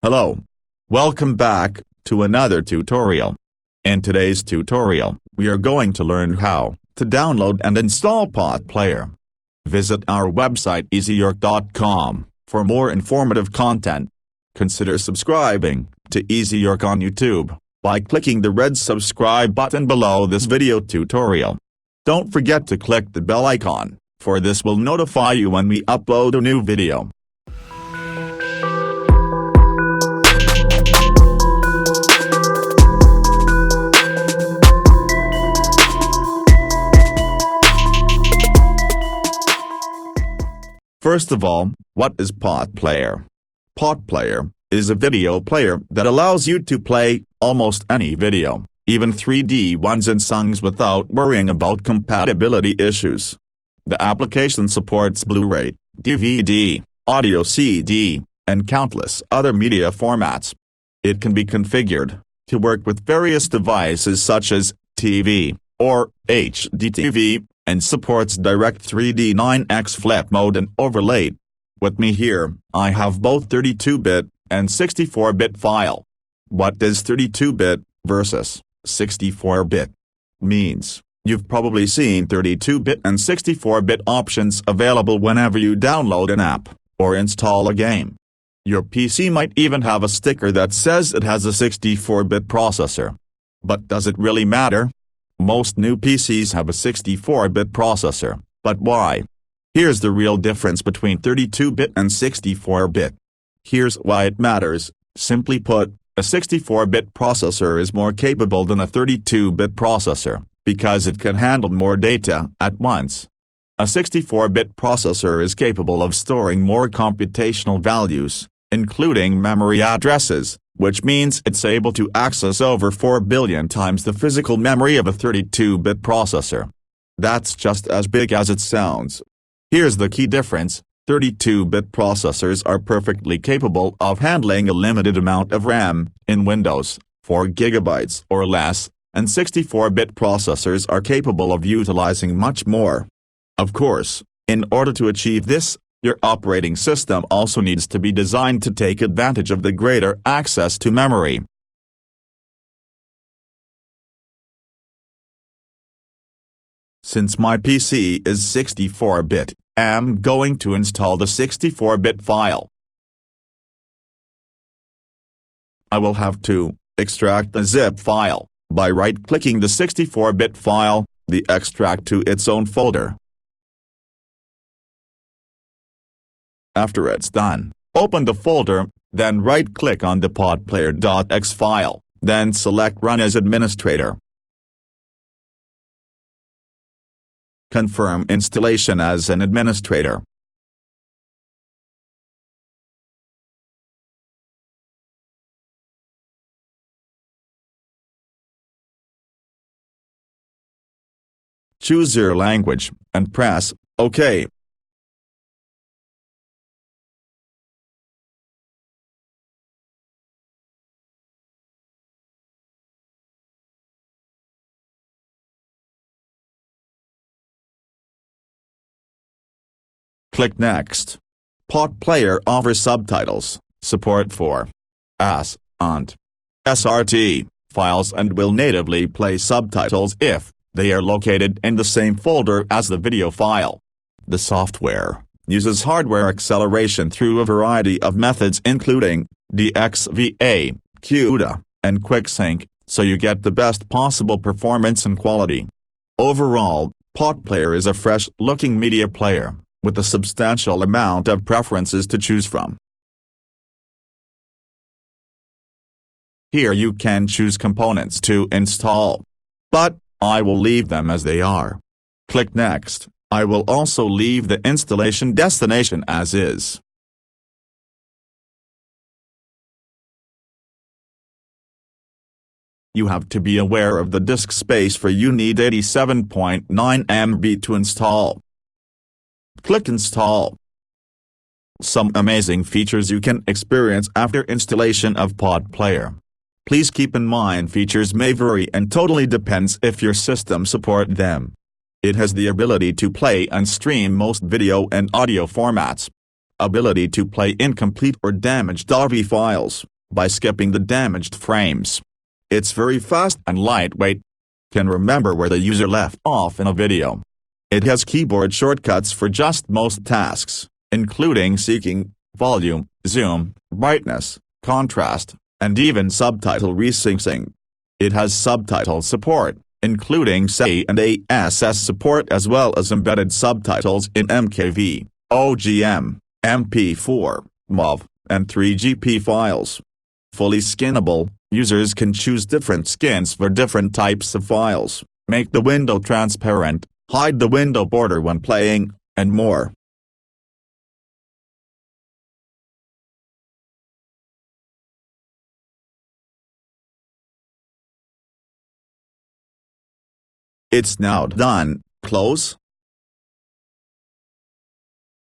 Hello. Welcome back to another tutorial. In today's tutorial, we are going to learn how to download and install Potplayer. Visit our website easyyork.com for more informative content. Consider subscribing to Easy York on YouTube by clicking the red subscribe button below this video tutorial. Don't forget to click the bell icon, for this will notify you when we upload a new video. First of all, what is Potplayer? Potplayer is a video player that allows you to play almost any video, even 3D ones and songs, without worrying about compatibility issues. The application supports Blu-ray, DVD, audio CD, and countless other media formats. It can be configured to work with various devices such as TV or HDTV, and supports direct 3D 9x flip mode and overlay. With me here, I have both 32-bit and 64-bit file. What does 32-bit versus 64-bit means? You've probably seen 32-bit and 64-bit options available whenever you download an app or install a game. Your PC might even have a sticker that says it has a 64-bit processor. But does it really matter? Most new PCs have a 64-bit processor, but why? Here's the real difference between 32-bit and 64-bit. Here's why it matters. Simply put, a 64-bit processor is more capable than a 32-bit processor, because it can handle more data at once. A 64-bit processor is capable of storing more computational values, including memory addresses, which means it's able to access over 4 billion times the physical memory of a 32-bit processor. That's just as big as it sounds. Here's the key difference: 32-bit processors are perfectly capable of handling a limited amount of RAM, in Windows, 4 GB or less, and 64-bit processors are capable of utilizing much more. Of course, in order to achieve this, your operating system also needs to be designed to take advantage of the greater access to memory. Since my PC is 64-bit, I'm going to install the 64-bit file. I will have to extract the zip file by right-clicking the 64-bit file, the extract to its own folder. After it's done, open the folder, then right-click on the potplayer.exe file, then select Run as Administrator. Confirm installation as an administrator. Choose your language, and press OK. Click Next. Potplayer offers subtitles, support for AS and SRT files, and will natively play subtitles if they are located in the same folder as the video file. The software uses hardware acceleration through a variety of methods including DXVA, CUDA, and QuickSync, so you get the best possible performance and quality. Overall, Potplayer is a fresh-looking media player with a substantial amount of preferences to choose from. Here you can choose components to install, but I will leave them as they are. Click Next. I will also leave the installation destination as is. You have to be aware of the disk space, for you need 87.9 MB to install. Click Install. Some amazing features you can experience after installation of Potplayer. Please keep in mind features may vary and totally depends if your system support them. It has the ability to play and stream most video and audio formats. Ability to play incomplete or damaged AV files. by skipping the damaged frames. It's very fast and lightweight. Can remember where the user left off in a video. It has keyboard shortcuts for just most tasks, including seeking, volume, zoom, brightness, contrast, and even subtitle resyncing. It has subtitle support, including SE and ASS support, as well as embedded subtitles in MKV, OGM, MP4, MOV, and 3GP files. Fully skinnable, users can choose different skins for different types of files, make the window transparent, hide the window border when playing, and more. It's now done. Close.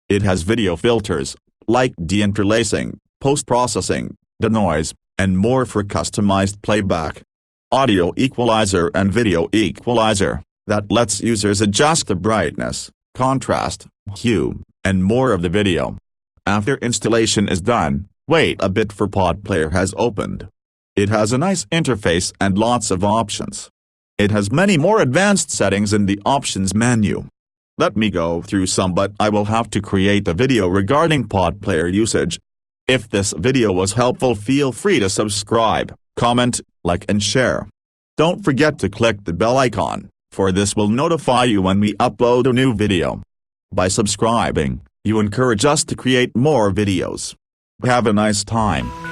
It has video filters, like deinterlacing, post-processing, denoise, and more for customized playback. Audio equalizer and video equalizer, that lets users adjust the brightness, contrast, hue, and more of the video. After installation is done, wait a bit for Potplayer has opened. It has a nice interface and lots of options. It has many more advanced settings in the options menu. Let me go through some, but I will have to create a video regarding Potplayer usage. If this video was helpful, feel free to subscribe, comment, like and share. Don't forget to click the bell icon, for this will notify you when we upload a new video. By subscribing, you encourage us to create more videos. Have a nice time.